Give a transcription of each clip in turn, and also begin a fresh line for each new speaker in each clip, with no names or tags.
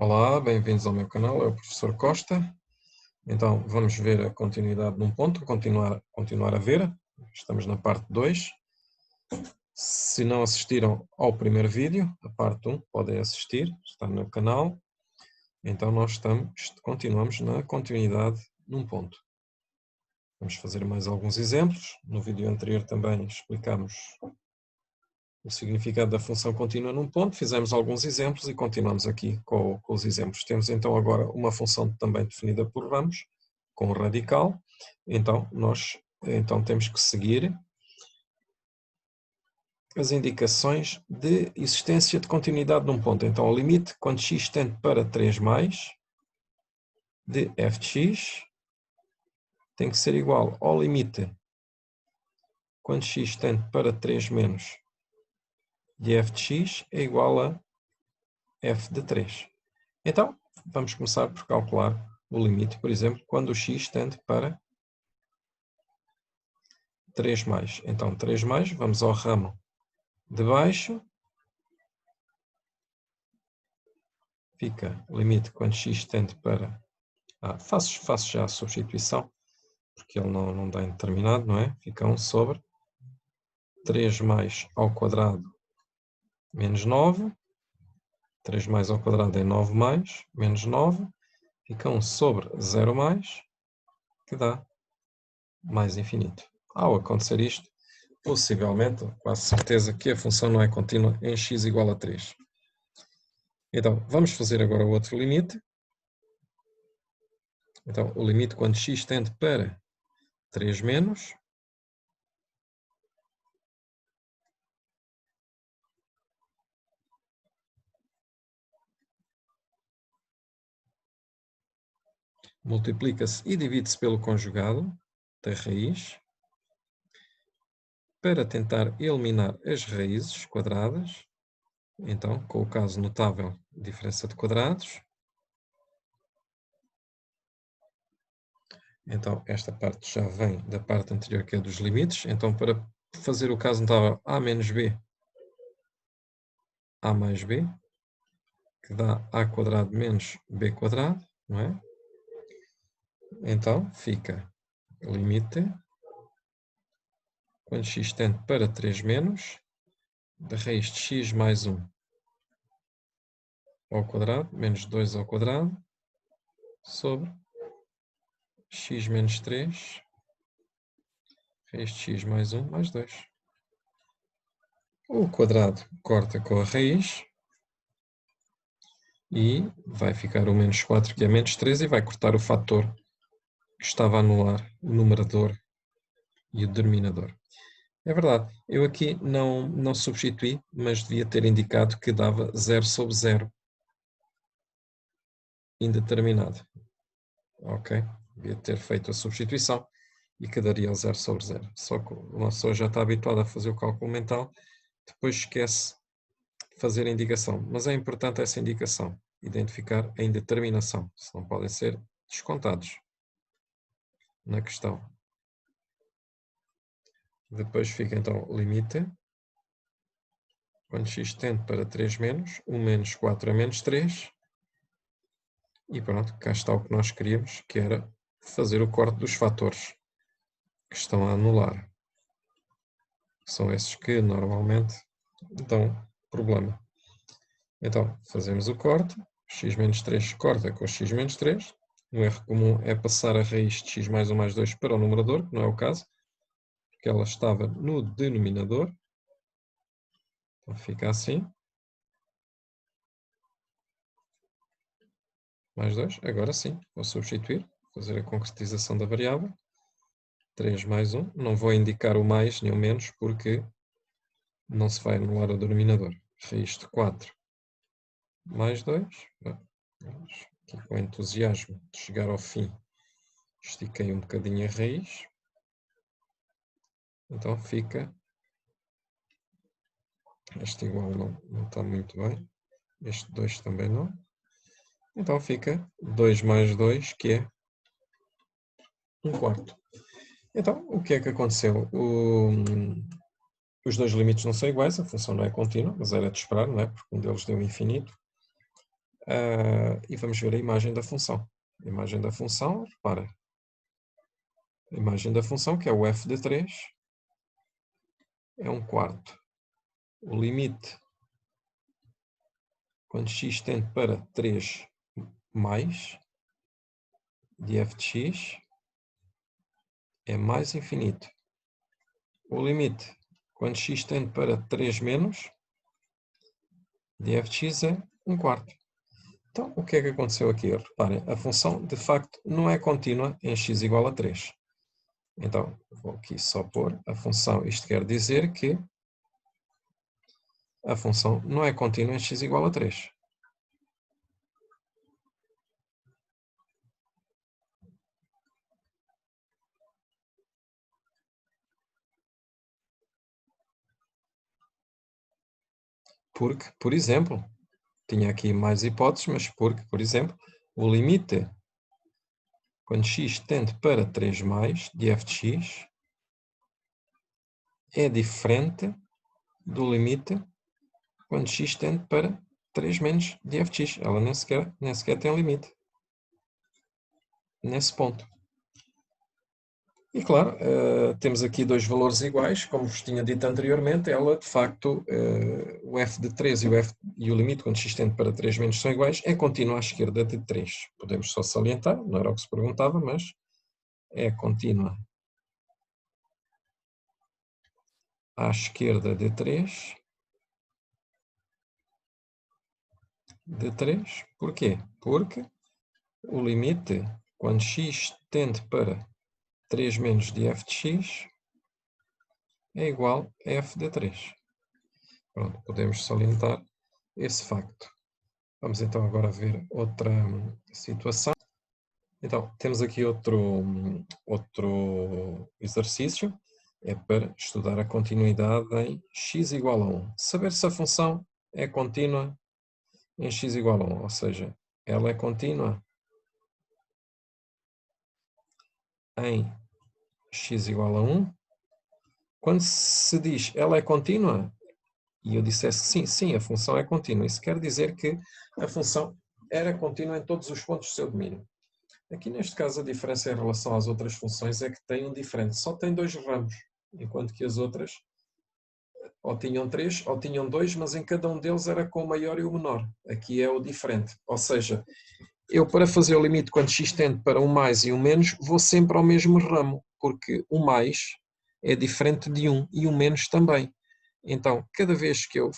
Olá, bem-vindos ao meu canal, é o professor Costa. Então, vamos ver a continuidade num ponto, continuar a ver. Estamos na parte 2. Se não assistiram ao primeiro vídeo, a parte 1, podem assistir, está no canal. Então, nós continuamos na continuidade num ponto. Vamos fazer mais alguns exemplos. No vídeo anterior também explicamos o significado da função contínua num ponto, fizemos alguns exemplos e continuamos aqui com os exemplos. Temos então agora uma função também definida por ramos, com radical, então nós temos que seguir as indicações de existência de continuidade num ponto. Então o limite, quando x tende para 3 mais, de f de x, tem que ser igual ao limite, quando x tende para 3 menos, de f de x é igual a f de 3. Então, vamos começar por calcular o limite, por exemplo, quando o x tende para 3 mais. Então, 3 mais, vamos ao ramo de baixo. Fica o limite quando x tende para... faço já a substituição, porque ele não dá indeterminado, não é? Fica 1 sobre 3 mais ao quadrado menos 9. 3 mais ao quadrado é 9 mais, menos 9. Fica 1 sobre 0 mais, que dá mais infinito. Ao acontecer isto, possivelmente, quase certeza que a função não é contínua em x igual a 3. Então, vamos fazer agora o outro limite. Então, o limite quando x tende para 3 menos, multiplica-se e divide-se pelo conjugado da raiz, para tentar eliminar as raízes quadradas. Então, com o caso notável, diferença de quadrados. Então, esta parte já vem da parte anterior, que é dos limites. Então, para fazer o caso notável a menos b, a mais b, que dá a quadrado menos b quadrado, não é? Então, fica limite, quando x tende para 3 menos, da raiz de x mais 1 ao quadrado, menos 2 ao quadrado, sobre x menos 3, raiz de x mais 1 mais 2. O quadrado corta com a raiz e vai ficar o menos 4, que é menos 3, e vai cortar o fator que estava a anular o numerador e o denominador. É verdade, eu aqui não substituí, mas devia ter indicado que dava 0 sobre 0. Indeterminado. Ok? Devia ter feito a substituição e que daria 0 sobre 0. Só que uma pessoa já está habituada a fazer o cálculo mental, depois esquece de fazer a indicação. Mas é importante essa indicação, identificar a indeterminação, senão podem ser descontados na questão. Depois fica então o limite, quando x tende para 3 menos, 1 menos 4 é menos 3, e pronto, cá está o que nós queríamos, que era fazer o corte dos fatores que estão a anular. São esses que normalmente dão problema. Então, fazemos o corte, x menos 3 corta com x menos 3, um erro comum é passar a raiz de x mais 1 mais 2 para o numerador, que não é o caso, porque ela estava no denominador. Então fica assim. Mais 2, agora sim, vou substituir, fazer a concretização da variável. 3 mais 1, não vou indicar o mais nem o menos, porque não se vai anular o denominador. Raiz de 4 mais 2, aqui com entusiasmo de chegar ao fim, estiquei um bocadinho a raiz. Então fica, este igual não está muito bem, este 2 também não. Então fica 2 mais 2, que é 1/4. Então, o que é que aconteceu? Os dois limites não são iguais, a função não é contínua, mas era de esperar, não é? Porque um deles deu infinito. e vamos ver a imagem da função. A imagem da função, repara, a imagem da função, que é o f de 3, é 1/4. O limite, quando x tende para 3 mais, de f de x, é mais infinito. O limite, quando x tende para 3 menos, de f de x é 1/4. Então, o que é que aconteceu aqui? Reparem, a função, de facto, não é contínua em x igual a 3. Então, vou aqui só pôr a função. Isto quer dizer que a função não é contínua em x igual a 3. Porque, por exemplo, tinha aqui mais hipóteses, mas porque, por exemplo, o limite, quando x tende para 3 mais, de f de x, é diferente do limite quando x tende para 3 menos, de f de x. Ela nem sequer tem limite nesse ponto. E claro, temos aqui dois valores iguais, como vos tinha dito anteriormente, ela de facto, o f de 3 e o limite quando x tende para 3 menos são iguais, é contínua à esquerda de 3. Podemos só salientar, não era o que se perguntava, mas é contínua à esquerda de 3. Porquê? Porque o limite quando x tende para 3 menos de f de x é igual a f de 3. Pronto, podemos salientar esse facto. Vamos então agora ver outra situação. Então, temos aqui outro exercício. É para estudar a continuidade em x igual a 1. Saber se a função é contínua em x igual a 1. Ou seja, ela é contínua em x igual a 1. Quando se diz ela é contínua, e eu dissesse que sim, a função é contínua, isso quer dizer que a função era contínua em todos os pontos do seu domínio. Aqui neste caso a diferença em relação às outras funções é que tem um diferente, só tem 2 ramos, enquanto que as outras ou tinham 3 ou tinham 2, mas em cada um deles era com o maior e o menor. Aqui é o diferente, ou seja, eu para fazer o limite quando x tende para um mais e um menos, vou sempre ao mesmo ramo, porque o mais é diferente de 1 e o menos também. Então, cada vez que eu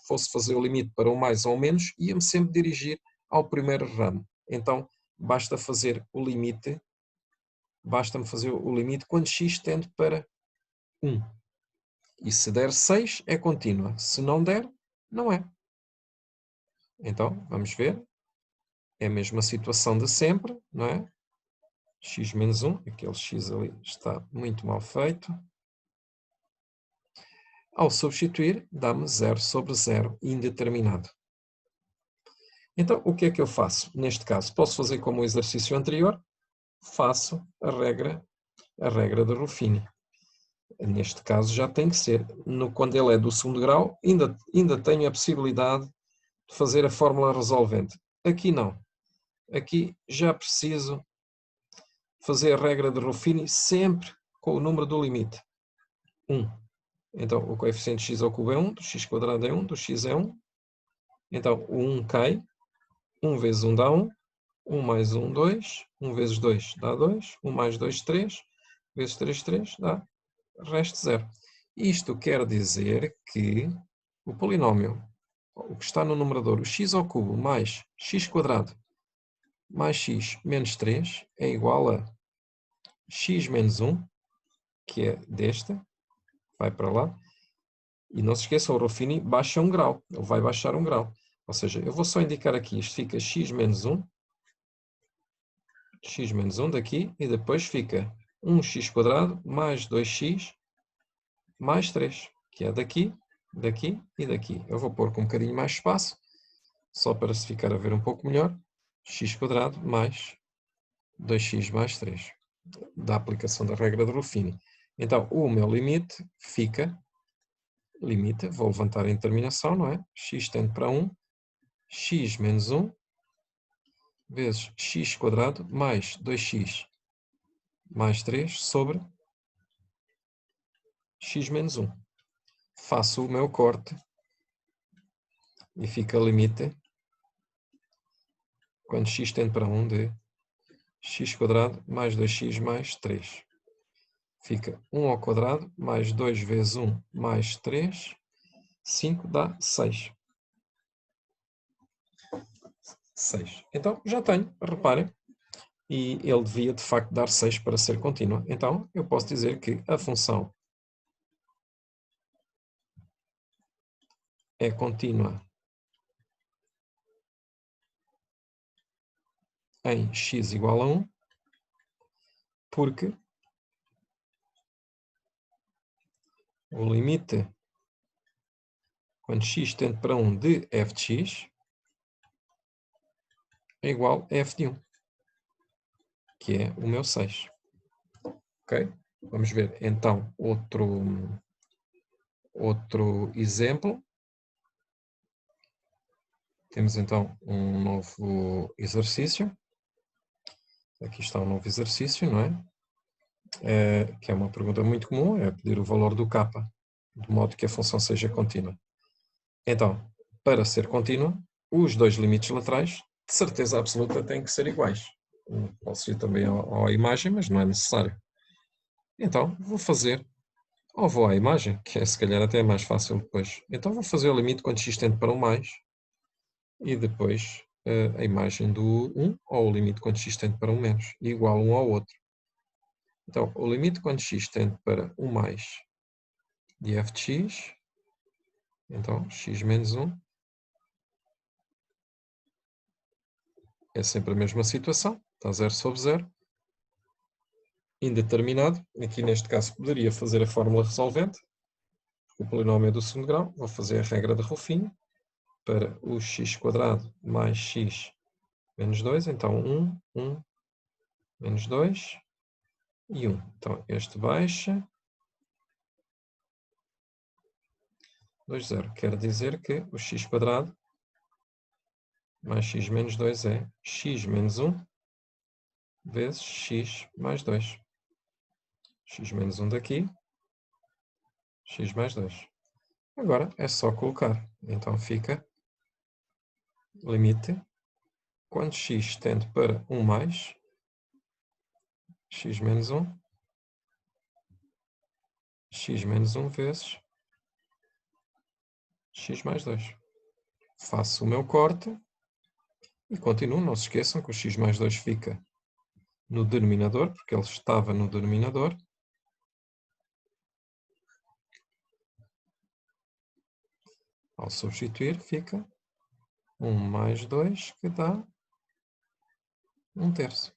fosse fazer o limite para um mais ou um menos, ia-me sempre dirigir ao primeiro ramo. Então, basta-me fazer o limite quando x tende para 1. E se der 6, é contínua. Se não der, não é. Então, vamos ver. É a mesma situação de sempre, não é? X menos 1, aquele x ali está muito mal feito. Ao substituir, dá-me 0 sobre 0, indeterminado. Então, o que é que eu faço? Neste caso, posso fazer como o exercício anterior, faço a regra de Ruffini. Neste caso já tem que ser, quando ele é do segundo grau, ainda tenho a possibilidade de fazer a fórmula resolvente. Aqui não. Aqui já preciso fazer a regra de Ruffini sempre com o número do limite. 1. Então, o coeficiente x ao cubo é 1, do x quadrado é 1, do x é 1. Então, o 1 cai. 1 vezes 1 dá 1. 1 mais 1, 2. 1 vezes 2 dá 2. 1 mais 2, 3. Vezes 3, 3 dá resto 0. Isto quer dizer que o polinómio, o que está no numerador, o x ao cubo mais x quadrado mais x menos 3 é igual a x menos 1, que é deste, vai para lá. E não se esqueçam, o Ruffini baixa um grau, ele vai baixar um grau. Ou seja, eu vou só indicar aqui, isto fica x menos 1 daqui, e depois fica 1x quadrado mais 2x mais 3, que é daqui, daqui e daqui. Eu vou pôr com um bocadinho mais espaço, só para se ficar a ver um pouco melhor. X quadrado mais 2x mais 3, da aplicação da regra de Ruffini. Então, o meu limite fica, vou levantar a indeterminação, não é? X tende para 1, x menos 1 vezes x quadrado mais 2x mais 3 sobre x menos 1. Faço o meu corte e fica limite quando x tende para 1 de x quadrado mais 2x mais 3. Fica 1 ao quadrado mais 2 vezes 1 mais 3, 5 dá 6. 6. Então já tenho, reparem, e ele devia de facto dar 6 para ser contínua. Então eu posso dizer que a função é contínua em x igual a 1, porque o limite quando x tende para 1 de f de x é igual a f de 1, que é o meu 6. Ok? Vamos ver então outro exemplo. Temos então um novo exercício. Aqui está um novo exercício, não é? Que é uma pergunta muito comum, é pedir o valor do k, de modo que a função seja contínua. Então, para ser contínua, os dois limites laterais, de certeza absoluta, têm que ser iguais. Posso ir também à imagem, mas não é necessário. Então, vou à imagem, que é se calhar até mais fácil depois. Então, vou fazer o limite quando x tende para 1 mais, e depois a imagem do 1, ou o limite quando x tende para 1 menos, igual um ao outro. Então, o limite quando x tende para 1 mais de f de x, então x menos 1, é sempre a mesma situação, está 0 sobre 0, indeterminado. Aqui neste caso poderia fazer a fórmula resolvente, o polinómio é do segundo grau, vou fazer a regra de Ruffini, para o x quadrado mais x menos 2, então 1 menos 2 e 1. Então este baixa, 2, 0. Quer dizer que o x quadrado mais x menos 2 é x menos 1 vezes x mais 2. X menos 1 daqui, x mais 2. Agora é só colocar. Então fica limite quando x tende para 1 mais, x menos 1, x menos 1 vezes x mais 2. Faço o meu corte e continuo. Não se esqueçam que o x mais 2 fica no denominador, porque ele estava no denominador. Ao substituir, fica 1 mais 2, que dá 1/3.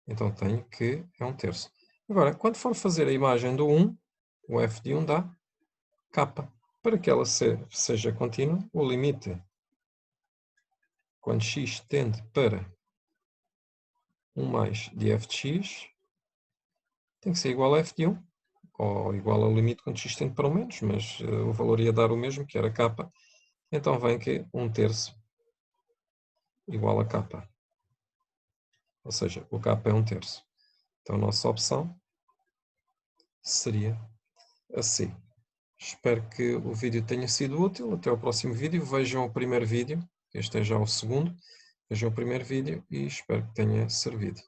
Então tenho que é 1/3. Agora, quando for fazer a imagem do 1, o f de 1 dá k. Para que ela seja contínua, o limite, quando x tende para 1 mais de f de x, tem que ser igual a f de 1, ou igual ao limite quando x tende para 1 menos, mas o valor ia dar o mesmo, que era k. Então vem que 1/3 igual a k. Ou seja, o k é 1/3. Então a nossa opção seria a C. Espero que o vídeo tenha sido útil. Até ao próximo vídeo. Vejam o primeiro vídeo. Este é já o segundo. Vejam o primeiro vídeo e espero que tenha servido.